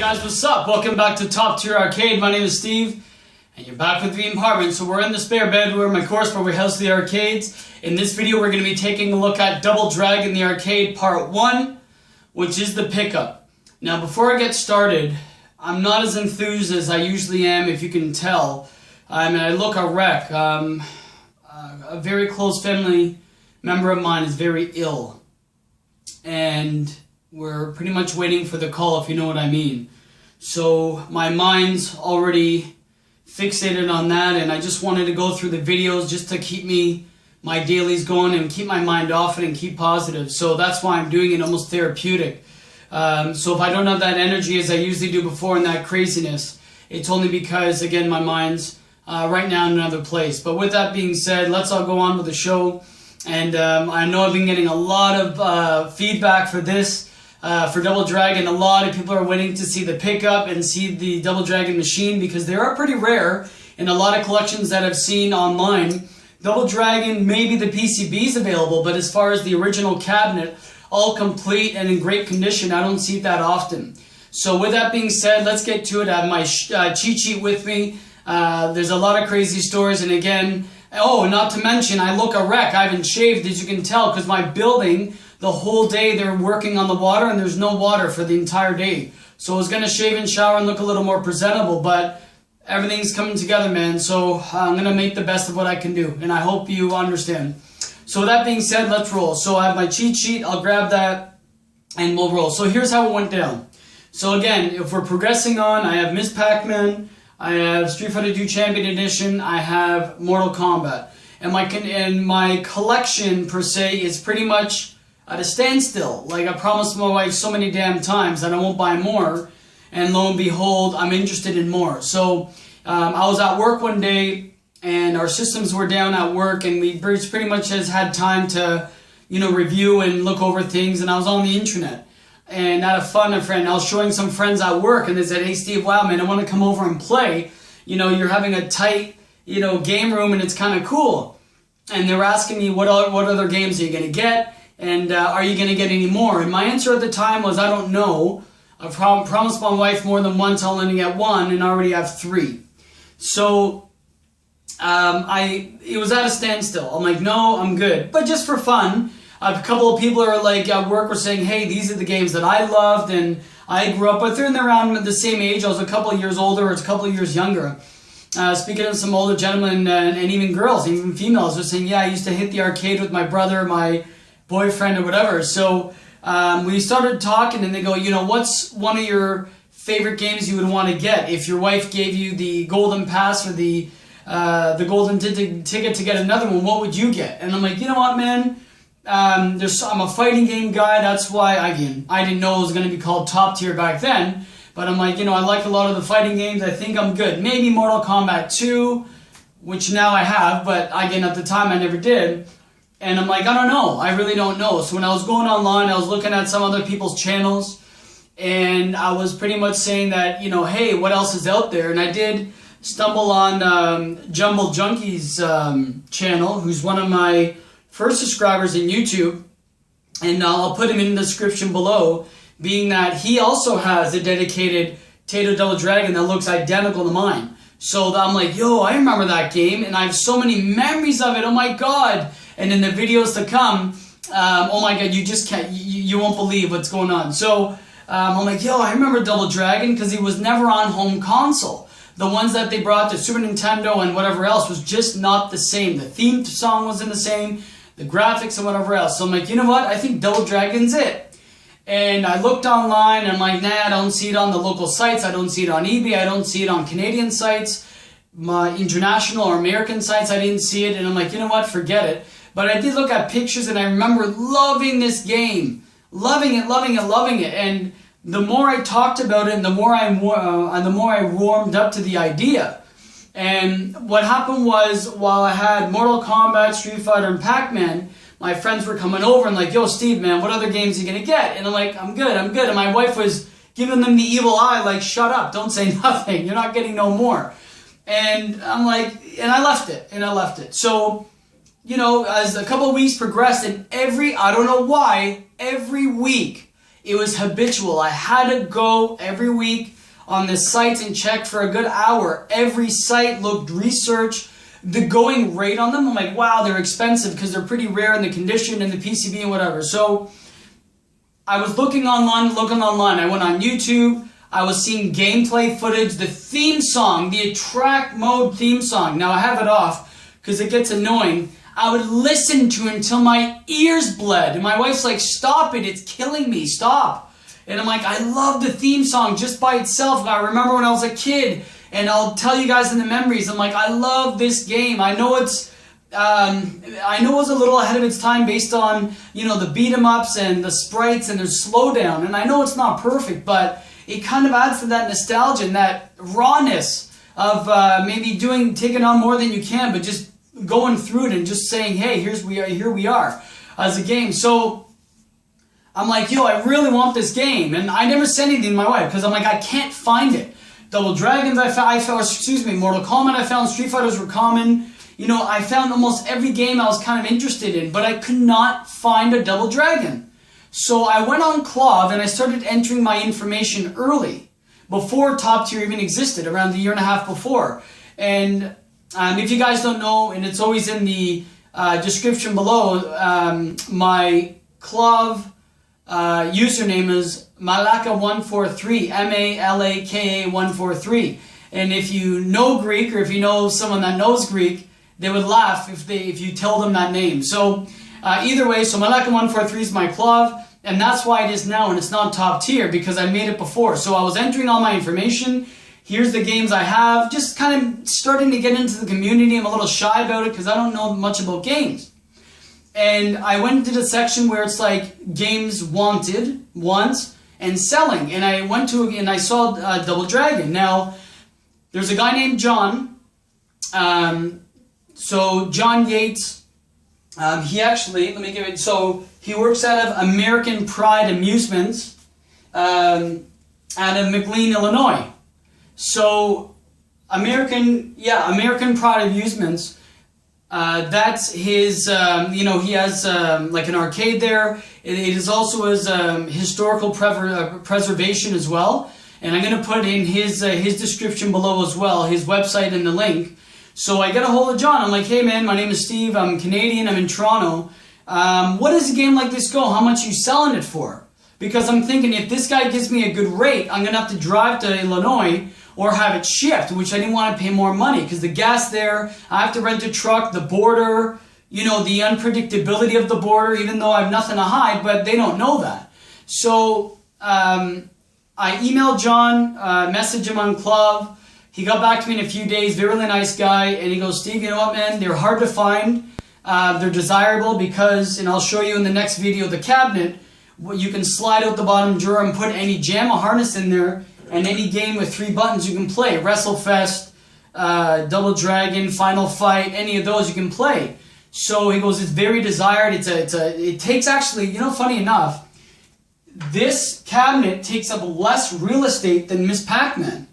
guys, what's up? Welcome back to Top Tier Arcade. My name is Steve, and you're back with the apartment. So we're in the spare bedroom, of course, where we house the arcades. In this video, we're going to be taking a look at Double Dragon the Arcade Part 1, which is the pickup. Now, before I get started, I'm not as enthused as I usually am, if you can tell. I look a wreck. A very close family member of mine is very ill, and we're pretty much waiting for the call, if you know what I mean. So my mind's already fixated on that, and I just wanted to go through the videos just to keep my dailies going and keep my mind off it and keep positive. So that's why I'm doing it, almost therapeutic. So if I don't have that energy as I usually do before and that craziness, it's only because, again, my mind's right now in another place. But with that being said, let's all go on with the show. And I know I've been getting a lot of feedback for this. For Double Dragon, a lot of people are waiting to see the pickup and see the Double Dragon machine because they are pretty rare in a lot of collections that I've seen online. Double Dragon, maybe the PCB is available, but as far as the original cabinet, all complete and in great condition, I don't see it that often. So with that being said, let's get to it. I have my cheat sheet with me. There's a lot of crazy stories, and again, oh, not to mention, I look a wreck. I haven't shaved, as you can tell, because my building, the whole day they're working on the water, and there's no water for the entire day. So I was going to shave and shower and look a little more presentable, but everything's coming together, man. So I'm going to make the best of what I can do, and I hope you understand. So with that being said, let's roll. So I have my cheat sheet. I'll grab that, and we'll roll. So here's how it went down. So again, if we're progressing on, I have Ms. Pac-Man, I have Street Fighter 2 Champion Edition, I have Mortal Kombat. And my collection, per se, is pretty much at a standstill. Like, I promised my wife so many damn times that I won't buy more, and lo and behold, I'm interested in more. So I was at work one day, and our systems were down at work, and we pretty much has had time to, review and look over things, and I was on the internet. And I had a friend. I was showing some friends at work, and they said, "Hey Steve, wow man, I want to come over and play. You're having a tight, game room, and it's kind of cool." And they were asking me, what other games are you going to get? And are you going to get any more? And my answer at the time was, I don't know. I've promised my wife more than once I'll only get one, and I already have 3. So it was at a standstill. I'm like, no, I'm good. But just for fun, a couple of people are like at work were saying, hey, these are the games that I loved and I grew up with. They're around the same age. I was a couple of years older or a couple of years younger. Speaking of some older gentlemen and even girls, even females, were saying, yeah, I used to hit the arcade with my brother, my boyfriend, or whatever. So we started talking, and they go, what's one of your favorite games you would want to get? If your wife gave you the golden pass or the golden ticket to get another one, what would you get? And I'm like, you know what, man? I'm a fighting game guy. That's why, again, I didn't know it was going to be called Top Tier back then. But I'm like, I like a lot of the fighting games. I think I'm good. Maybe Mortal Kombat 2, which now I have, but again, at the time I never did. And I'm like, I don't know. I really don't know. So when I was going online, I was looking at some other people's channels, and I was pretty much saying that, hey, what else is out there? And I did stumble on Jumble Junkie's channel, who's one of my first subscribers in YouTube, and I'll put him in the description below, being that he also has a dedicated Tato Double Dragon that looks identical to mine. So I'm like, yo, I remember that game, and I have so many memories of it, oh my god. And in the videos to come, oh my god, you just can't, you won't believe what's going on. So I'm like, yo, I remember Double Dragon, because he was never on home console. The ones that they brought to Super Nintendo and whatever else was just not the same. The theme song wasn't the same, the graphics and whatever else. So I'm like, you know what, I think Double Dragon's it. And I looked online, and I'm like, nah, I don't see it on the local sites, I don't see it on eBay, I don't see it on Canadian sites, my international or American sites, I didn't see it. And I'm like, you know what, forget it. But I did look at pictures, and I remember loving this game. Loving it, loving it, loving it. And the more I talked about it, and the more I warmed up to the idea. And what happened was, while I had Mortal Kombat, Street Fighter, and Pac-Man, my friends were coming over and like, yo, Steve, man, what other games are you going to get? And I'm like, I'm good. And my wife was giving them the evil eye, like, shut up, don't say nothing. You're not getting no more. And I'm like, and I left it. So, as a couple of weeks progressed, and I don't know why, every week It was habitual. I had to go every week on this site and check for a good hour. Every site looked, research, the going rate on them. I'm like, wow, they're expensive because they're pretty rare in the condition and the PCB and whatever. So I was looking online. I went on YouTube. I was seeing gameplay footage, the theme song, the attract mode theme song. Now I have it off because it gets annoying. I would listen to it until my ears bled. And my wife's like, stop it, it's killing me, stop. And I'm like, I love the theme song just by itself. I remember when I was a kid, and I'll tell you guys in the memories, I'm like, I love this game. I know it's a little ahead of its time based on, you know, the beat 'em ups and the sprites and there's slowdown. And I know it's not perfect, but it kind of adds to that nostalgia and that rawness of maybe taking on more than you can, but just going through it and just saying, hey, here we are as a game. So I'm like, yo, I really want this game. And I never said anything to my wife because I'm like, I can't find it. Double Dragons I found, Mortal Kombat I found, Street Fighters were common. You know, I found almost every game I was kind of interested in, but I could not find a Double Dragon. So I went on KLOV and I started entering my information early, before Top Tier even existed, around a year and a half before. And if you guys don't know, and it's always in the description below, my KLOV username is Malaka143, M-A-L-A-K-A 143. And if you know Greek, or if you know someone that knows Greek, they would laugh if you tell them that name. So either way, so Malaka143 is my KLOV, and that's why it is now, and it's not Top Tier, because I made it before. So I was entering all my information. Here's the games I have, just kind of starting to get into the community. I'm a little shy about it because I don't know much about games. And I went into the section where it's like games wanted, once, and selling. And I went to, and I saw Double Dragon. Now, there's a guy named John. So John Yates, he actually, let me give it, so he works out of American Pride Amusements out of McLean, Illinois. So American Pride Amusements, that's his, you know, he has like an arcade there. It is also his historical preservation as well. And I'm going to put in his description below as well, his website and the link. So I get a hold of John. I'm like, hey man, my name is Steve. I'm Canadian. I'm in Toronto. What does a game like this go? How much are you selling it for? Because I'm thinking if this guy gives me a good rate, I'm going to have to drive to Illinois or have it shipped, which I didn't want to pay more money because the gas there, I have to rent a truck, the border, you know, the unpredictability of the border, even though I have nothing to hide, but they don't know that. So I emailed John, messaged him on KLOV. He got back to me in a few days, very really nice guy, and he goes, Steve, you know what, man, they're hard to find. They're desirable because, and I'll show you in the next video, the cabinet, you can slide out the bottom drawer and put any JAMA harness in there, and any game with 3 buttons you can play. WrestleFest, Double Dragon, Final Fight, any of those you can play. So he goes, it's very desired. It takes actually, you know, funny enough, this cabinet takes up less real estate than Miss Pac-Man.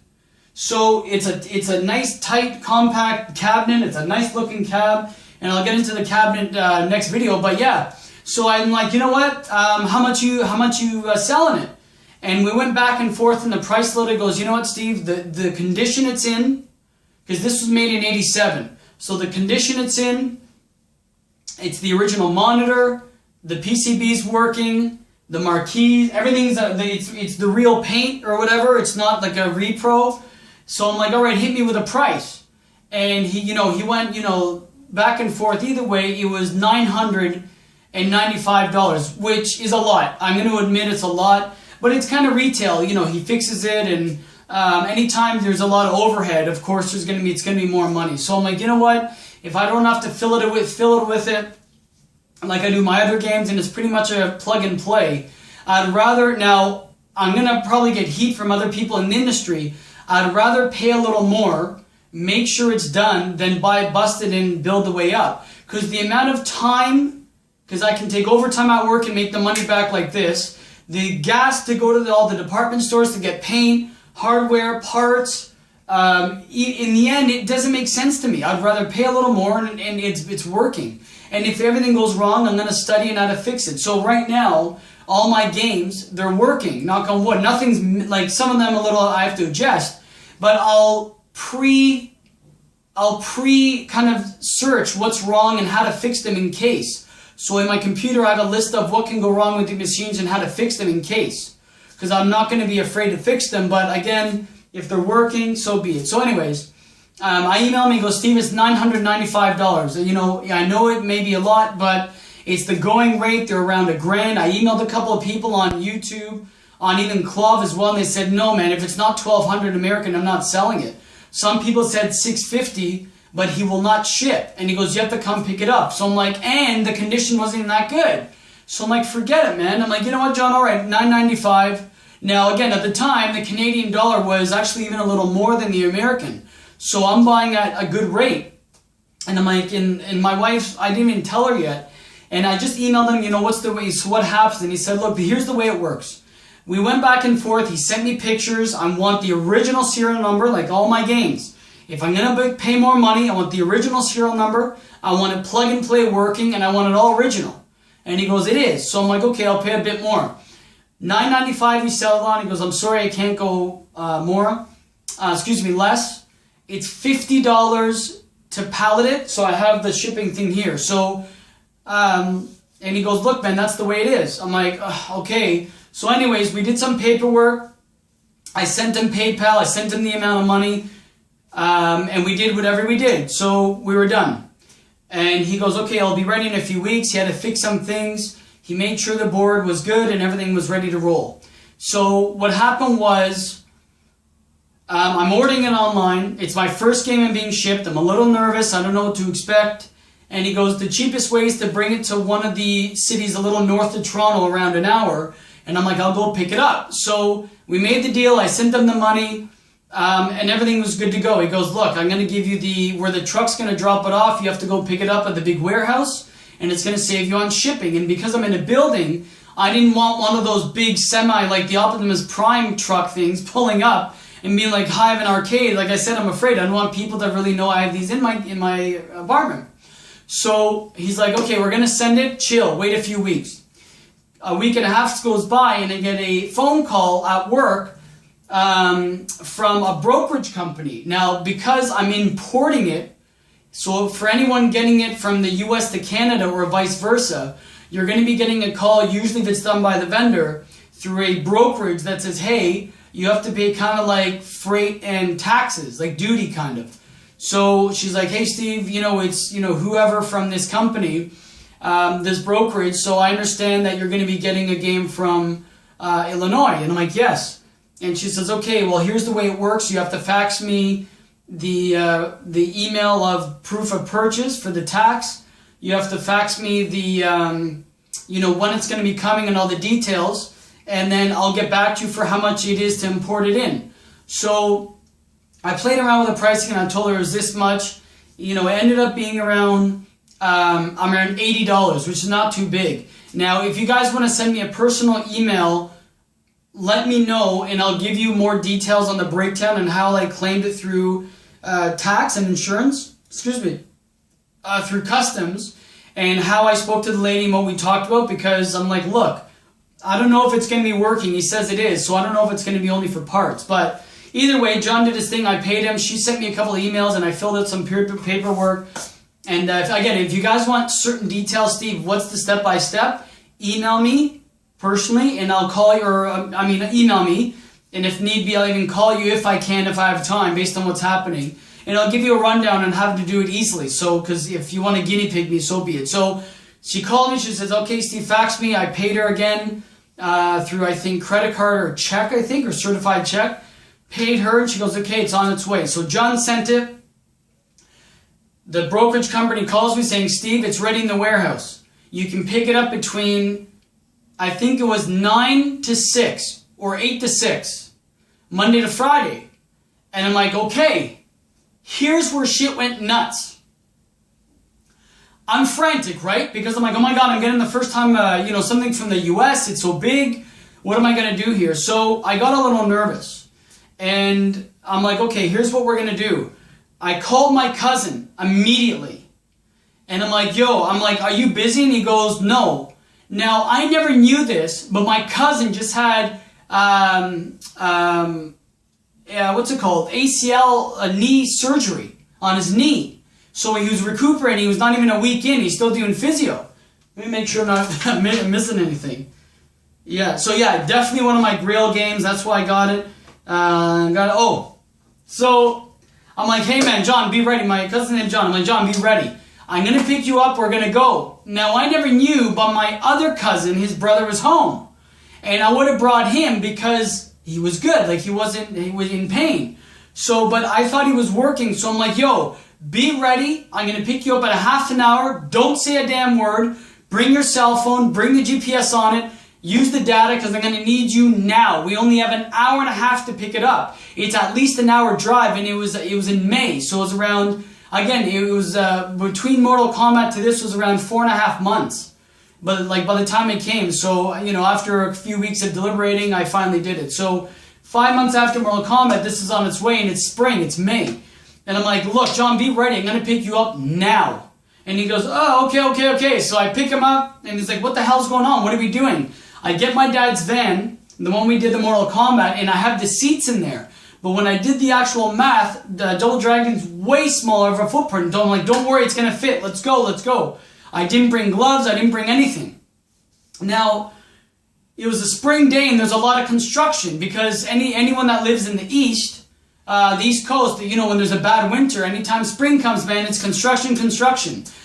So it's a nice, tight, compact cabinet. It's a nice looking cab, and I'll get into the cabinet next video. But yeah, so I'm like, you know what? How much you selling it? And we went back and forth, and the price loader goes, you know what, Steve? The condition it's in, because this was made in '87. So the condition it's in, it's the original monitor, the PCB's working, the marquee, everything's it's the real paint or whatever. It's not like a repro. So I'm like, all right, hit me with a price. And he went, back and forth. Either way, it was $995, which is a lot. I'm going to admit it's a lot, but it's kind of retail. You know, he fixes it, and anytime there's a lot of overhead, of course, it's going to be more money. So I'm like, you know what? If I don't have to fill it with it, like I do my other games, and it's pretty much a plug and play, I'd rather, now, I'm going to probably get heat from other people in the industry. I'd rather pay a little more, make sure it's done, than buy it busted and build the way up. Because the amount of time, because I can take overtime at work and make the money back like this, the gas to go to all the department stores to get paint, hardware, parts, in the end, it doesn't make sense to me. I'd rather pay a little more, and it's working. And if everything goes wrong, I'm going to study on how to fix it. So right now, all my games, they're working, knock on wood. Nothing's, like, some of them a little, I have to adjust, but I'll pre kind of search what's wrong and how to fix them in case. So in my computer, I have a list of what can go wrong with the machines and how to fix them in case. Because I'm not going to be afraid to fix them, but again, if they're working, so be it. So anyways, I emailed him, he goes, Steve, it's $995. You know, I know it may be a lot, but it's the going rate. They're around $1,000. I emailed a couple of people on YouTube, on even KLOV as well, and they said, no, man, if it's not $1,200 American, I'm not selling it. Some people said $650, but he will not ship. And he goes, you have to come pick it up. So I'm like, and the condition wasn't even that good. So I'm like, forget it, man. I'm like, you know what, John, all right, $9.95. Now, again, at the time, the Canadian dollar was actually even a little more than the American. So I'm buying at a good rate. And I'm like, and my wife, I didn't even tell her yet. And I just emailed him, you know, what's the way, so what happens? And he said, look, here's the way it works. We went back and forth. He sent me pictures. I want the original serial number, like all my games. If I'm going to pay more money, I want the original serial number. I want it plug and play working, and I want it all original. And he goes, it is. So I'm like, okay, I'll pay a bit more. $9.95 he settled on. He goes, I'm sorry, I can't go less. It's $50 to pallet it. So I have the shipping thing here. So, and he goes, look, man, that's the way it is. I'm like, okay. So anyways, we did some paperwork. I sent him PayPal. I sent him the amount of money. And we did whatever we did. So we were done. And he goes, okay, I'll be ready in a few weeks. He had to fix some things. He made sure the board was good and everything was ready to roll. So what happened was, I'm ordering it online. It's my first game and being shipped. I'm a little nervous. I don't know what to expect. And he goes, the cheapest way is to bring it to one of the cities a little north of Toronto, around an hour. And I'm like, I'll go pick it up. So we made the deal. I sent them the money. And everything was good to go. He goes, look, I'm going to give you where the truck's going to drop it off. You have to go pick it up at the big warehouse, and it's going to save you on shipping. And because I'm in a building, I didn't want one of those big like the Optimus Prime truck things pulling up and being like, hi, I have an arcade. Like I said, I'm afraid. I don't want people to really know I have these in my apartment. So he's like, okay, we're going to send it. Chill. Wait a few weeks. A week and a half goes by, and I get a phone call at work from a brokerage company. Now, because I'm importing it, so for anyone getting it from the US to Canada or vice versa, you're going to be getting a call, usually if it's done by the vendor, through a brokerage that says, hey, you have to pay kind of like freight and taxes, like duty kind of. So she's like, hey, Steve, you know, it's, you know, whoever from this company, this brokerage, so I understand that you're going to be getting a game from Illinois. And I'm like, yes. And she says, okay, well, here's the way it works. You have to fax me the email of proof of purchase for the tax. You have to fax me the, you know, when it's going to be coming and all the details. And then I'll get back to you for how much it is to import it in. So I played around with the pricing, and I told her it was this much. You know, it ended up being around $80, which is not too big. Now, if you guys want to send me a personal email, let me know, and I'll give you more details on the breakdown and how I claimed it through tax and insurance, through customs, and how I spoke to the lady and what we talked about, because I'm like, look, I don't know if it's going to be working. He says it is, so I don't know if it's going to be only for parts. But either way, John did his thing. I paid him. She sent me a couple of emails, and I filled out some paperwork. And again, if you guys want certain details, Steve, what's the step-by-step, email me personally, and I'll call you, or email me, and if need be, I'll even call you if I can, if I have time, based on what's happening, and I'll give you a rundown on how to do it easily. So, because if you want to guinea pig me, so be it. So she called me. She says, okay, Steve, fax me. I paid her again through, I think, credit card or check, I think, or certified check. Paid her, and she goes, okay, it's on its way. So John sent it. The brokerage company calls me saying, Steve, it's ready in the warehouse. You can pick it up between, I think it was 9 to 6 or 8 to 6, Monday to Friday. And I'm like, okay, here's where shit went nuts. I'm frantic, right? Because I'm like, oh my God, I'm getting the first time, something from the US. It's so big. What am I going to do here? So I got a little nervous. And I'm like, okay, here's what we're going to do. I called my cousin immediately. And I'm like, are you busy? And he goes, no. Now, I never knew this, but my cousin just had, what's it called? ACL, knee surgery on his knee. So he was recuperating. He was not even a week in. He's still doing physio. Let me make sure I'm not missing anything. Yeah, so yeah, definitely one of my Grail games. That's why I got it. So I'm like, hey man, John, be ready. My cousin named John. I'm like, John, be ready. I'm going to pick you up. We're going to go. Now, I never knew, but my other cousin, his brother was home. And I would have brought him because he was good. Like, he was in pain. So, but I thought he was working. So I'm like, yo, be ready. I'm going to pick you up in a half an hour. Don't say a damn word. Bring your cell phone. Bring the GPS on it. Use the data because I'm going to need you now. We only have an hour and a half to pick it up. It's at least an hour drive, and it was in May. So it was around, again, it was between Mortal Kombat to this was around 4.5 months. But like by the time it came, so you know, after a few weeks of deliberating, I finally did it. So 5 months after Mortal Kombat, this is on its way, and it's spring, it's May. And I'm like, look, John, be ready. I'm going to pick you up now. And he goes, oh, okay. So I pick him up, and he's like, what the hell's going on? What are we doing? I get my dad's van, the one we did the Mortal Kombat, and I have the seats in there. But when I did the actual math, the Double Dragon's way smaller of a footprint. I'm like, don't worry, it's going to fit. Let's go. I didn't bring gloves. I didn't bring anything. Now, it was a spring day, and there's a lot of construction because anyone that lives in the East Coast, you know, when there's a bad winter, anytime spring comes, man, it's construction.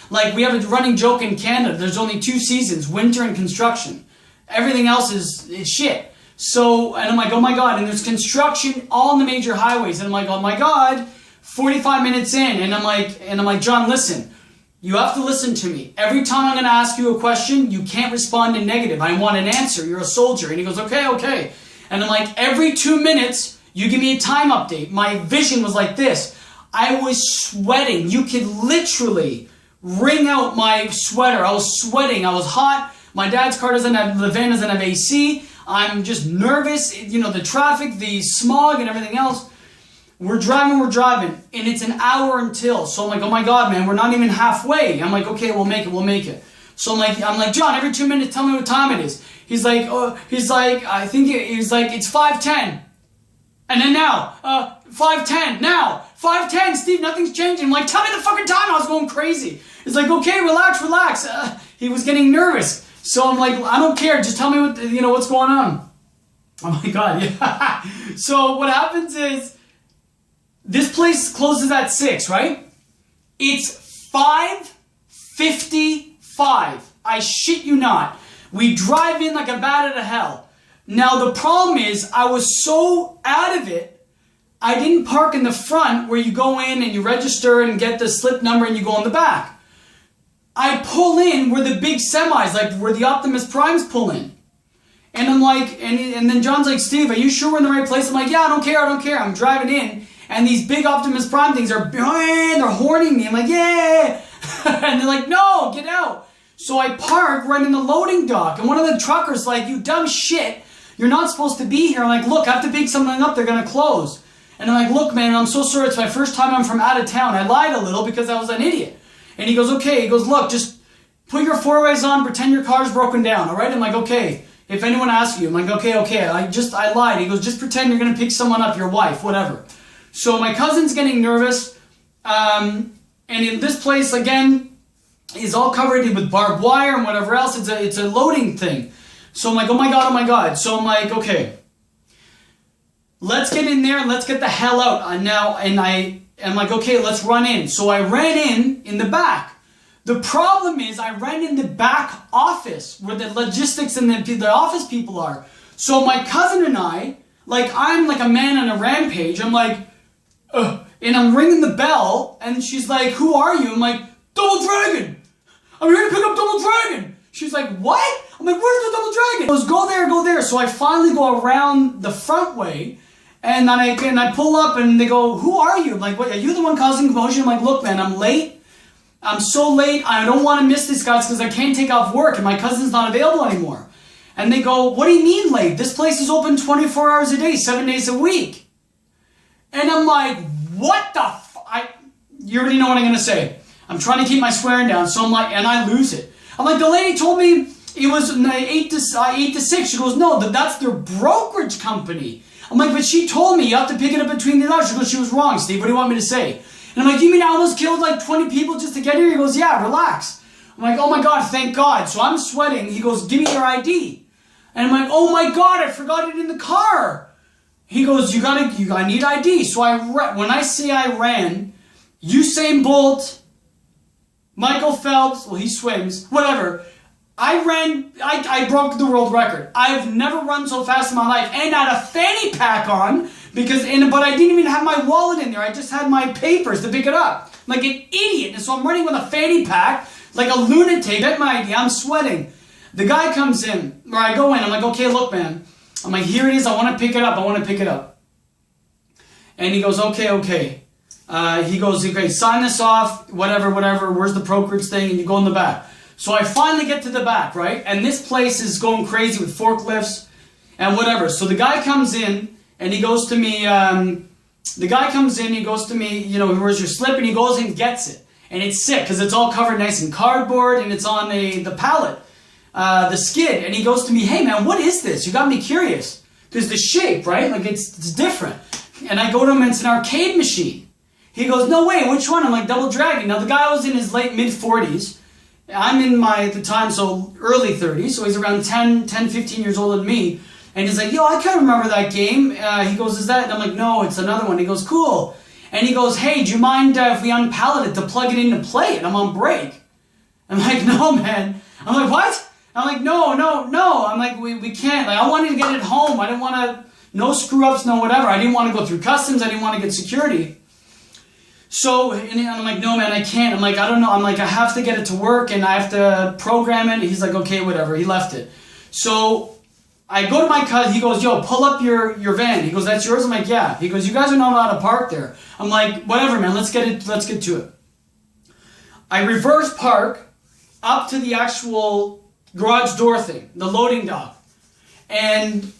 Like, we have a running joke in Canada. There's only 2 seasons, winter and construction. Everything else is shit. So, and I'm like, oh my God, and there's construction all on the major highways. And I'm like, oh my God, 45 minutes in. And I'm like, John, listen, you have to listen to me. Every time I'm going to ask you a question, you can't respond in negative. I want an answer. You're a soldier. And he goes, okay. And I'm like, every 2 minutes, you give me a time update. My vision was like this. I was sweating. You could literally wring out my sweater. I was sweating. I was hot. My dad's car the van doesn't have AC. I'm just nervous. You know, the traffic, the smog and everything else. We're driving, and it's an hour until. So I'm like, oh my God, man, we're not even halfway. I'm like, okay, we'll make it. So I'm like, John, every 2 minutes, tell me what time it is. He's like, I think it's 5:10. And then now, 5:10, now, 5:10, Steve, nothing's changing. I'm like, tell me the fucking time. I was going crazy. He's like, okay, relax. He was getting nervous. So I'm like, I don't care. Just tell me what's going on. Oh my God, yeah. So what happens is, this place closes at 6, right? It's 5:55. I shit you not. We drive in like a bat out of hell. Now the problem is, I was so out of it, I didn't park in the front where you go in and you register and get the slip number and you go in the back. I pull in where the big semis, like where the Optimus Primes pull in. And I'm like, and then John's like, Steve, are you sure we're in the right place? I'm like, yeah, I don't care. I'm driving in, and these big Optimus Prime things are behind, they're horning me. I'm like, yeah. And they're like, no, get out. So I park right in the loading dock, and one of the truckers like, you dumb shit, you're not supposed to be here. I'm like, look, I have to pick something up, they're going to close. And I'm like, look, man, I'm so sorry, it's my first time I'm from out of town. I lied a little because I was an idiot. And he goes, okay. He goes, look, just put your 4-ways on, pretend your car's broken down, all right? I'm like, okay. If anyone asks you, I'm like, okay. I lied. He goes, just pretend you're going to pick someone up, your wife, whatever. So my cousin's getting nervous. And in this place, again, is all covered with barbed wire and whatever else. It's a loading thing. So I'm like, oh my God. So I'm like, okay. Let's get in there and let's get the hell out now. And I'm like, okay, let's run in. So I ran in the back. The problem is I ran in the back office where the logistics and the office people are. So my cousin and I, like I'm like a man on a rampage. I'm like, and I'm ringing the bell and she's like, who are you? I'm like, Double Dragon. I'm here to pick up Double Dragon. She's like, what? I'm like, where's the Double Dragon? He goes, go there. So I finally go around the front way. And then I pull up and they go, who are you? I'm like, what, are you the one causing commotion? I'm like, look, man, I'm late. I'm so late. I don't want to miss these guys because I can't take off work and my cousin's not available anymore. And they go, what do you mean late? This place is open 24 hours a day, 7 days a week. And I'm like, what the you already know what I'm going to say. I'm trying to keep my swearing down. So I'm like, and I lose it. I'm like, the lady told me it was 8 to 6. She goes, no, that's their brokerage company. I'm like, but she told me you have to pick it up between the dollars. She goes, she was wrong, Steve. What do you want me to say? And I'm like, you mean I almost killed like 20 people just to get here? He goes, yeah, relax. I'm like, oh my God, thank God. So I'm sweating. He goes, give me your ID. And I'm like, oh my God, I forgot it in the car. He goes, I need ID. So when I say I ran, Usain Bolt, Michael Phelps, well, he swims, whatever. I ran, I broke the world record. I've never run so fast in my life, and I had a fanny pack on, but I didn't even have my wallet in there. I just had my papers to pick it up. Like an idiot. And so I'm running with a fanny pack, like a lunatic. Get my idea, I'm sweating. The guy comes in, or I go in, I'm like, okay, look, man. I'm like, here it is, I want to pick it up, And he goes, okay. He goes, okay, sign this off, whatever, where's the brokerage thing? And you go in the back. So I finally get to the back, right? And this place is going crazy with forklifts and whatever. So the guy comes in and he goes to me, you know, where's your slip? And he goes and gets it. And it's sick because it's all covered nice in cardboard and it's on the pallet, the skid. And he goes to me, hey man, what is this? You got me curious. Because the shape, right? Like it's different. And I go to him and it's an arcade machine. He goes, no way, which one? I'm like, Double Dragon. Now the guy was in his late mid-40s. I'm in my, at the time, so early 30s, so he's around 10, 15 years older than me. And he's like, yo, I can't remember that game. He goes, is that? And I'm like, no, it's another one. He goes, cool. And he goes, hey, do you mind if we unpallet it to plug it in to play it? I'm on break. I'm like, no, man. I'm like, what? I'm like, no. I'm like, we can't. Like, I wanted to get it home. I didn't want to, no screw-ups, no whatever. I didn't want to go through customs. I didn't want to get security. So, and I'm like, no, man, I can't. I'm like, I don't know. I'm like, I have to get it to work, and I have to program it. He's like, okay, whatever. He left it. So I go to my cousin. He goes, yo, pull up your van. He goes, that's yours? I'm like, yeah. He goes, you guys are not allowed to park there. I'm like, whatever, man. Let's get to it. I reverse park up to the actual garage door thing, the loading dock. And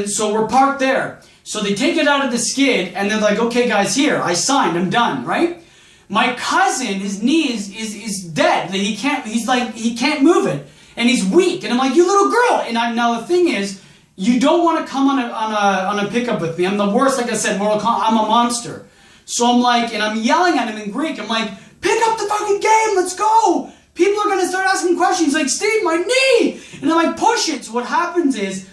so we're parked there. So they take it out of the skid, and they're like, okay, guys, here, I signed, I'm done, right? My cousin, his knee is dead. He can't move it, and he's weak. And I'm like, you little girl. And now the thing is, you don't want to come on a pickup with me. I'm the worst, like I said, I'm a monster. So I'm like, and I'm yelling at him in Greek. I'm like, pick up the fucking game, let's go. People are going to start asking questions. He's like, Steve, my knee. And I'm like, push it. So what happens is,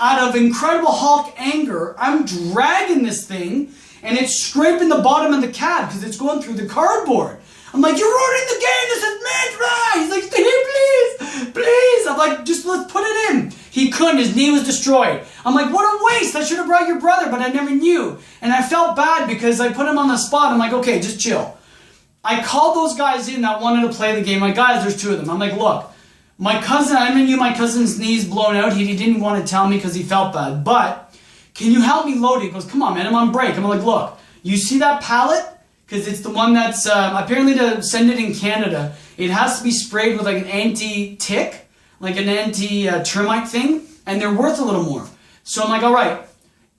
out of Incredible Hulk anger, I'm dragging this thing, and it's scraping the bottom of the cab because it's going through the cardboard. I'm like, you're ruining the game, this is meant. He's like, Steve, please. I'm like, just let's put it in. He couldn't, his knee was destroyed. I'm like, what a waste, I should have brought your brother, but I never knew. And I felt bad because I put him on the spot. I'm like, okay, just chill. I called those guys in that wanted to play the game. Like, guys, there's two of them. I'm like, look. My cousin's knee's blown out. He didn't want to tell me because he felt bad. But, can you help me load it? He goes, come on, man, I'm on break. I'm like, look, you see that pallet? Because it's the one that's, apparently to send it in Canada, it has to be sprayed with like an anti-tick, like an anti-termite thing, and they're worth a little more. So I'm like, all right,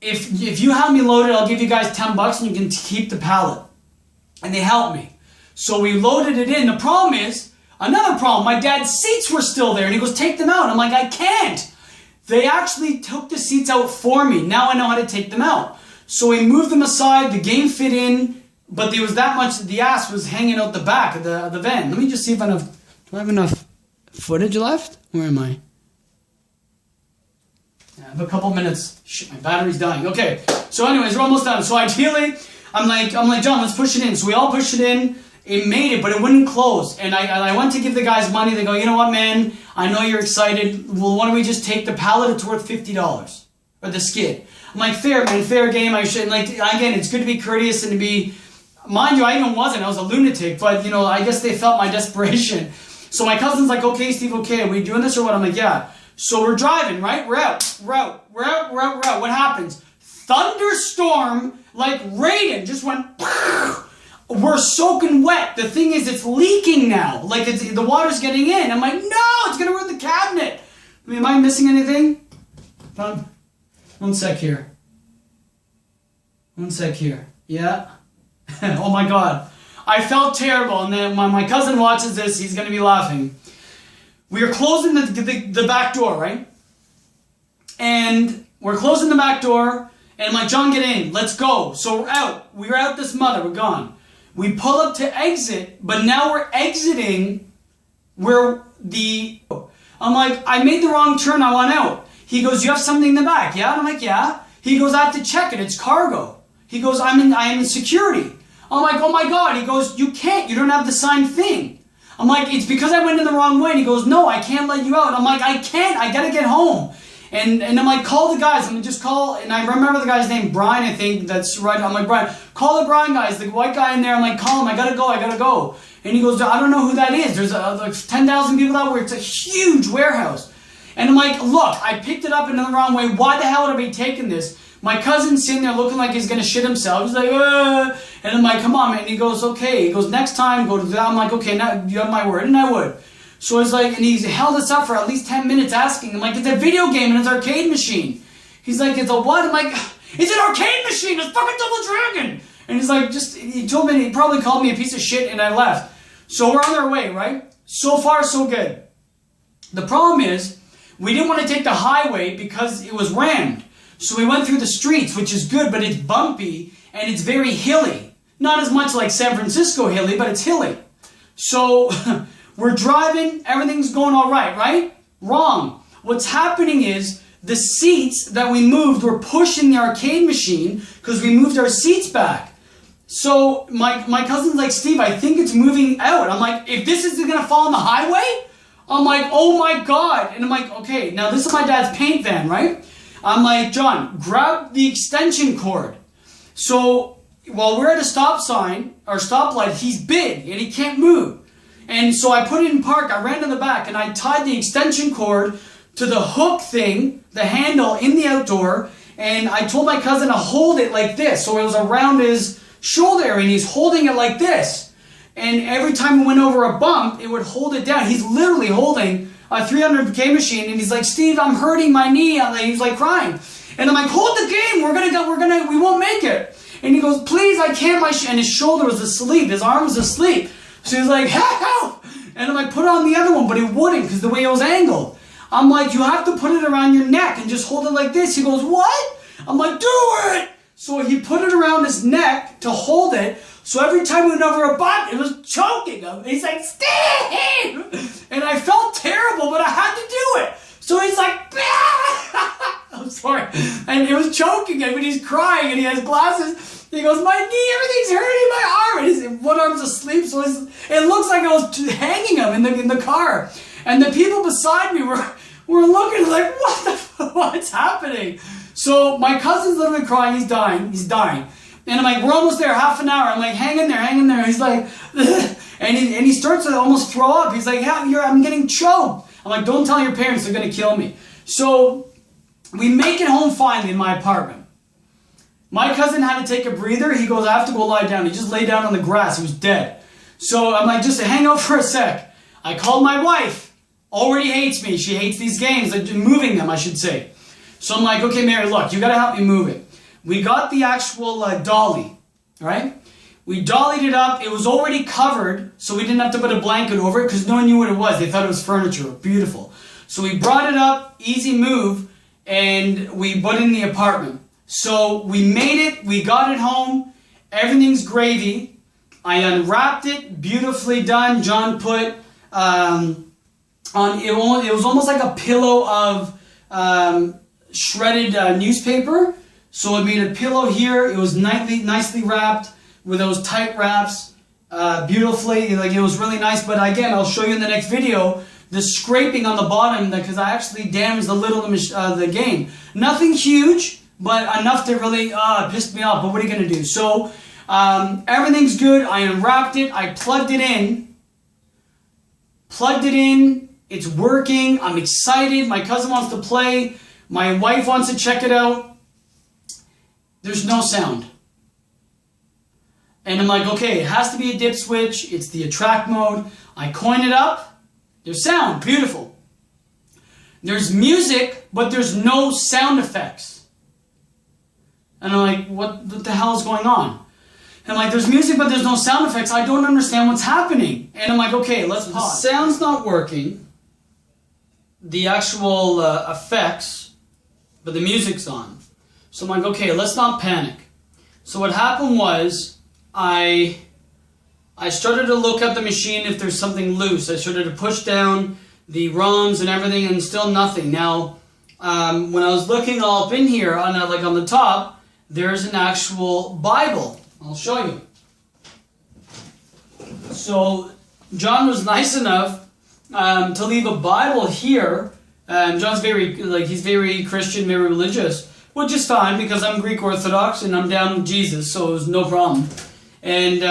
if you help me load it, I'll give you guys $10 and you can keep the pallet. And they helped me. So we loaded it in. The problem is, another problem, my dad's seats were still there, and he goes, take them out. I'm like, I can't. They actually took the seats out for me. Now I know how to take them out. So we moved them aside, the game fit in, but there was that much, the ass was hanging out the back of the van. Let me just see if do I have enough footage left? Where am I? I have a couple minutes. Shit, my battery's dying. Okay, so anyways, we're almost done. So ideally, I'm like, John, let's push it in. So we all pushed it in. It made it, but it wouldn't close. And I went to give the guys money. They go, you know what, man? I know you're excited. Well, why don't we just take the pallet? It's worth $50. Or the skid. I'm like, fair, man. Fair game. I should, like, again, it's good to be courteous and to be, mind you, I even wasn't. I was a lunatic. But, you know, I guess they felt my desperation. So my cousin's like, okay, Steve, okay. Are we doing this or what? I'm like, yeah. So we're driving, right? We're out. What happens? Thunderstorm, like rain, just went... We're soaking wet. The thing is, it's leaking now. Like, the water's getting in. I'm like, no, it's going to ruin the cabinet. I mean, am I missing anything? One sec here. Yeah. Oh, my God. I felt terrible. And then when my cousin watches this, he's going to be laughing. we are closing the back door, right? And we're closing the back door, and I'm like, John, get in, let's go. So we're out. We're out this mother, we're gone. We pull up to exit, but now we're exiting where I'm like, I made the wrong turn, I want out. He goes, you have something in the back, yeah? And I'm like, yeah. He goes, I have to check it, it's cargo. He goes, I am in security. I'm like, oh my God. He goes, you can't, you don't have the signed thing. I'm like, it's because I went in the wrong way. And he goes, no, I can't let you out. I'm like, I can't, I gotta get home. And I'm like, call the guys. I'm gonna just call, and I remember the guy's name, Brian, I think, that's right. I'm like, Brian, call the Brian guys, the white guy in there. I'm like, call him, I gotta go. And he goes, I don't know who that is. There's like 10,000 people out where it's a huge warehouse. And I'm like, look, I picked it up in the wrong way. Why the hell would I be taking this? My cousin's sitting there looking like he's gonna shit himself. He's like, and I'm like, come on, man. And he goes, okay. He goes, next time, go to that. I'm like, okay, now you have my word. And I would. So it's like, and he's held us up for at least 10 minutes asking. I'm like, it's a video game and it's an arcade machine. He's like, it's a what? I'm like, it's an arcade machine. It's fucking Double Dragon. And he's like, he told me, he probably called me a piece of shit, and I left. So we're on our way, right? So far, so good. The problem is, we didn't want to take the highway because it was rammed. So we went through the streets, which is good, but it's bumpy and it's very hilly. Not as much like San Francisco hilly, but it's hilly. So we're driving, everything's going all right, right? Wrong. What's happening is the seats that we moved were pushing the arcade machine because we moved our seats back. So my cousin's like, Steve, I think it's moving out. I'm like, if this is going to fall on the highway? I'm like, oh my God. And I'm like, okay, now this is my dad's paint van, right? I'm like, John, grab the extension cord. So while we're at a stop sign, or stoplight, he's big and he can't move. And so I put it in park, I ran to the back and I tied the extension cord to the hook thing, the handle in the outdoor, and I told my cousin to hold it like this. So it was around his shoulder and he's holding it like this. And every time we went over a bump, it would hold it down. He's literally holding a 300K machine, and he's like, Steve, I'm hurting my knee. He's like crying. And I'm like, hold the game. We won't make it. And he goes, please, I can't. And his shoulder was asleep. His arm was asleep. So he's like, help. And I'm like, put it on the other one, but he wouldn't because the way it was angled. I'm like, you have to put it around your neck and just hold it like this. He goes, what? I'm like, do it. So he put it around his neck to hold it. So every time we went over a bump, it was choking him. He's like, Steve! And I felt terrible, but I had to do it. So he's like, I'm sorry. And it was choking him, and he's crying, and he has glasses. He goes, my knee, everything's hurting my arm. And one arm's asleep, so it looks like I was hanging him in the car. And the people beside me were looking like, what's happening? So my cousin's literally crying, he's dying. And I'm like, we're almost there, half an hour. I'm like, hang in there. He's like, and he starts to almost throw up. He's like, yeah, I'm getting choked. I'm like, don't tell your parents, they're going to kill me. So we make it home finally in my apartment. My cousin had to take a breather. He goes, I have to go lie down. He just lay down on the grass. He was dead. So I'm like, just hang out for a sec. I called my wife. Already hates me. She hates these games. Like, moving them, I should say. So I'm like, okay, Mary, look, you got to help me move it. We got the actual dolly, right? We dollied it up. It was already covered, so we didn't have to put a blanket over it because no one knew what it was. They thought it was furniture. Beautiful. So we brought it up, easy move, and we put it in the apartment. So we made it. We got it home. Everything's gravy. I unwrapped it. Beautifully done. John put on it. It was almost like a pillow of shredded newspaper. So I made a pillow here. It was nicely wrapped with those tight wraps, beautifully. Like, it was really nice. But again, I'll show you in the next video the scraping on the bottom because I actually damaged the lid of the game. Nothing huge, but enough to really piss me off. But what are you gonna do? So everything's good. I unwrapped it. I plugged it in. It's working. I'm excited. My cousin wants to play. My wife wants to check it out. There's no sound. And I'm like, okay, it has to be a dip switch. It's the attract mode. I coin it up. There's sound. Beautiful. There's music, but there's no sound effects. And I'm like, what the hell is going on? And I'm like, there's music, but there's no sound effects. I don't understand what's happening. And I'm like, okay, let's pause. The sound's not working. the actual effects, but the music's on. So I'm like, okay, let's not panic. So what happened was, I started to look at the machine if there's something loose. I started to push down the ROMs and everything, and still nothing. Now, when I was looking all up in here, on the top, there's an actual Bible. I'll show you. So John was nice enough to leave a Bible here. John's he's very Christian, very religious, which is fine because I'm Greek Orthodox and I'm down with Jesus, so it was no problem. And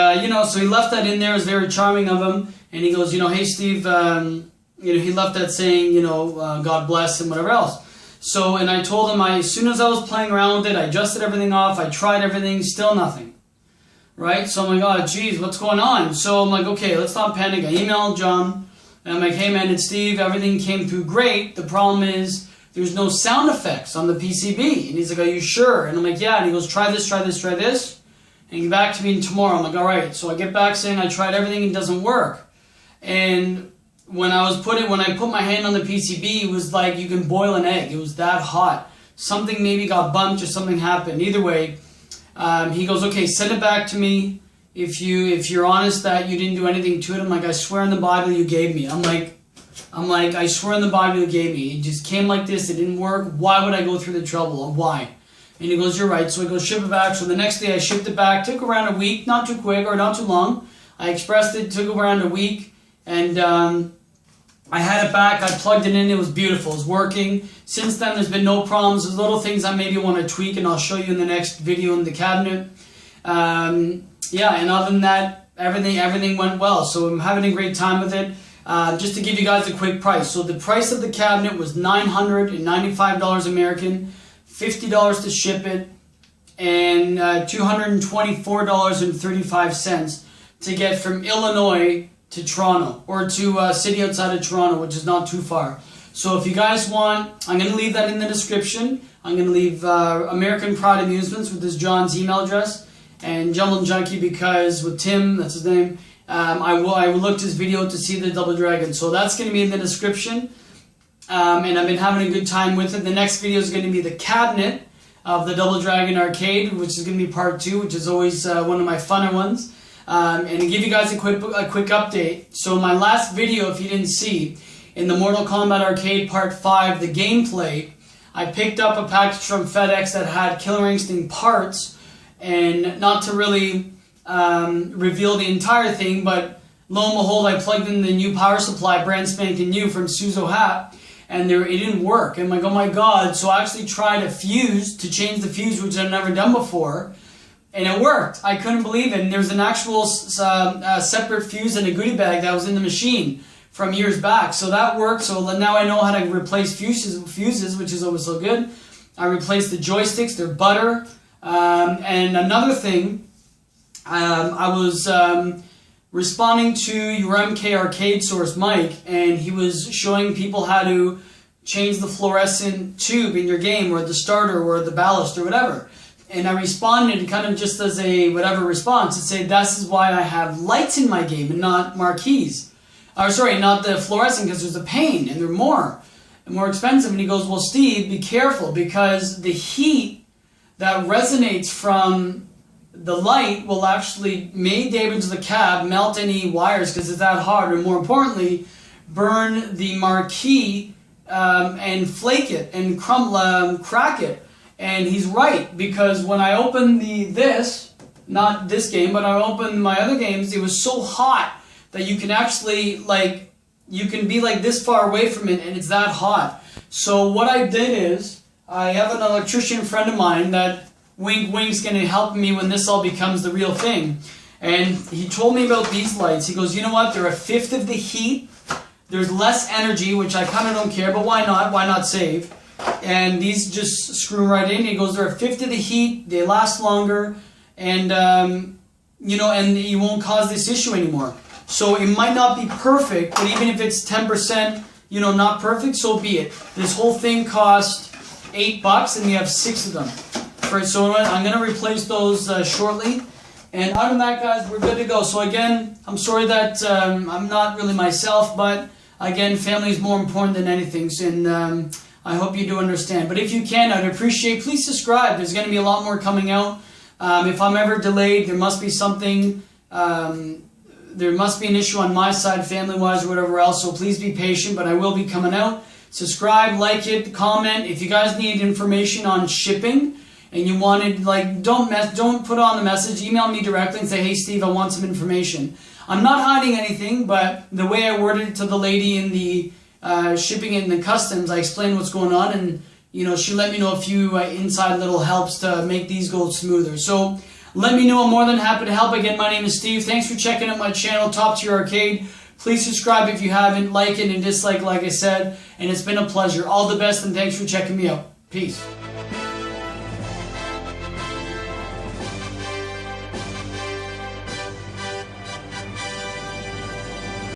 so he left that in there. It was very charming of him. And he goes, hey Steve, he left that saying, God bless and whatever else. So, and I told him, as soon as I was playing around with it, I adjusted everything off, I tried everything, still nothing. Right? So I'm like, oh geez, what's going on? So I'm like, okay, let's not panic. I emailed John, and I'm like, hey man, it's Steve, everything came through great. The problem is, there's no sound effects on the PCB. And he's like, are you sure? And I'm like, yeah. And he goes, try this, try this, try this. And get back to me tomorrow. I'm like, all right. So I get back saying I tried everything, it doesn't work. And when I put my hand on the PCB, it was like you can boil an egg. It was that hot. Something maybe got bumped or something happened. Either way, he goes, okay, send it back to me if you're honest that you didn't do anything to it. I'm like, I swear in the Bible you gave me. I'm like, I swear in the Bible you gave me. It just came like this. It didn't work. Why would I go through the trouble? Why? And he goes, you're right. So I go ship it back. So the next day I shipped it back. Took around a week, not too quick or not too long. I expressed it. Took around a week. And I had it back, I plugged it in, it was beautiful, it was working. Since then there's been no problems. There's little things I maybe want to tweak and I'll show you in the next video in the cabinet. And other than that, everything went well. So I'm having a great time with it. Just to give you guys a quick price. So the price of the cabinet was $995 American, $50 to ship it, and $224.35 to get from Illinois to Toronto, or to a city outside of Toronto, which is not too far. So if you guys want, I'm going to leave that in the description. I'm going to leave American Pride Amusements with this John's email address, and Jumble Junkie because with Tim, that's his name, I looked his video to see the Double Dragon. So that's going to be in the description, and I've been having a good time with it. The next video is going to be the cabinet of the Double Dragon Arcade, which is going to be part 2, which is always one of my funner ones. And to give you guys a quick update, so my last video, if you didn't see, in the Mortal Kombat Arcade Part 5, the gameplay, I picked up a package from FedEx that had Killer Instinct parts, and not to really reveal the entire thing, but lo and behold, I plugged in the new power supply, brand spanking new from Suzo Hat, and it didn't work. I'm like, oh my god, so I actually tried a fuse to change the fuse, which I've never done before. And it worked. I couldn't believe it. And there's an actual separate fuse in a goodie bag that was in the machine from years back. So that worked. So now I know how to replace fuses, which is always so good. I replaced the joysticks. They're butter. And another thing, I was responding to your MK Arcade Source, Mike, and he was showing people how to change the fluorescent tube in your game, or the starter, or the ballast, or whatever. And I responded kind of just as a whatever response to say, this is why I have lights in my game and not marquees. Or sorry, not the fluorescent, because there's a pain and they're more expensive. And he goes, well Steve, be careful, because the heat that resonates from the light will actually may damage the cab, melt any wires because it's that hot, or more importantly, burn the marquee and flake it and crack it. And he's right, because when I opened not this game, but I opened my other games, it was so hot that you can actually, you can be this far away from it and it's that hot. So what I did is, I have an electrician friend of mine that, wink wink's going to help me when this all becomes the real thing. And he told me about these lights. He goes, you know what, they're 1/5 of the heat, there's less energy, which I kind of don't care, but why not save? And these just screw right in. He goes, they're 1/5 of the heat, they last longer, and and you won't cause this issue anymore. So it might not be perfect, but even if it's 10%, not perfect, so be it. This whole thing cost $8, and we have 6 of them. So I'm going to replace those shortly. And other than that, guys, we're good to go. So again, I'm sorry that I'm not really myself, but again, family is more important than anything, and I hope you do understand. But if you can, I'd appreciate, please subscribe. There's going to be a lot more coming out. If I'm ever delayed, there must be something, there must be an issue on my side, family-wise or whatever else, so please be patient, but I will be coming out. Subscribe, like it, comment. If you guys need information on shipping and you wanted, like, don't put on the message, email me directly and say, hey Steve, I want some information. I'm not hiding anything, but the way I worded it to the lady in the shipping and the customs, I explained what's going on, and you know, she let me know a few inside little helps to make these go smoother. So let me know. I'm more than happy to help. Again, my name is Steve. Thanks for checking out my channel, Top Tier Arcade. Please subscribe if you haven't, like it and dislike, like I said, and it's been a pleasure. All the best, and thanks for checking me out. Peace.